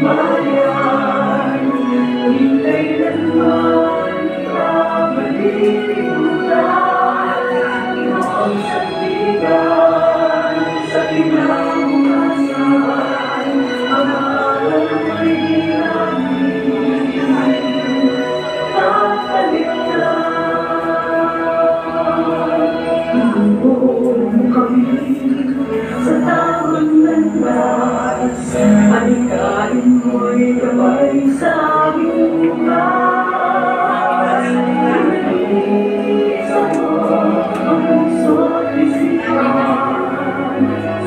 bayan, di kailanman kamalilimutan. Iyong sandigan sa kinabukasan, ang aral mo'y di namin kakaligtan. Ibuong kami sa tamang landas, alikain mo'y gabay sa aming bukas. Sa ang puso't isipan,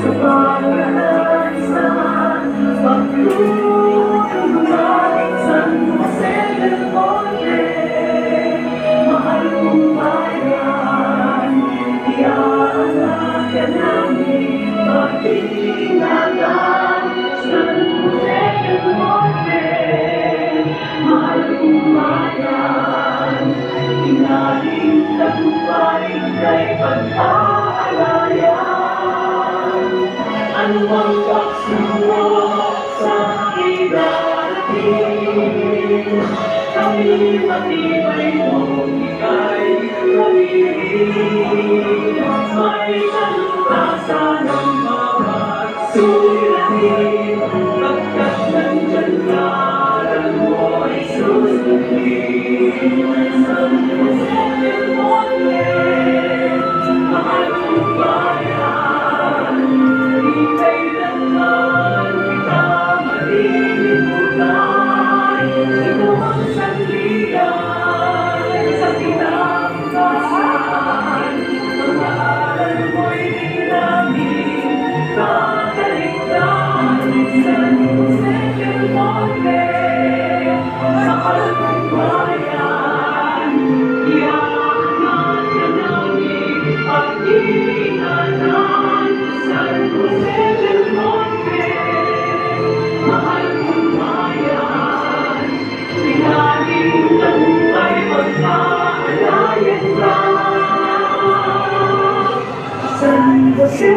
sa pag-alalisan, pagtutulungan San Jose del Monte. Mahal kong bayan, iaalala ka namin, pag-iingatan San Jose del Monte. Mahal kong bayan, inaling tagumpay kay pag-aalayan. Ano mang pagsubok sa idarating, kami matibay kung ika'y pag-ibig. May kalutasan ang bawat suliranin, pagkat nandyan ka, alam mo'y susundin. San Jose del Monte, mahal kong bayan, di kailanman kita malilimutan. Iyong sandigan sa kinabukasan, ang aral mo'y di namin kakaligtan. San Jose del Monte, mahal kong bayan, iaalala ka namin, pag-iingatan. San Jose del Monte, mahal kong bayan, inaling tagumpay pag-aalayan ka. San Jose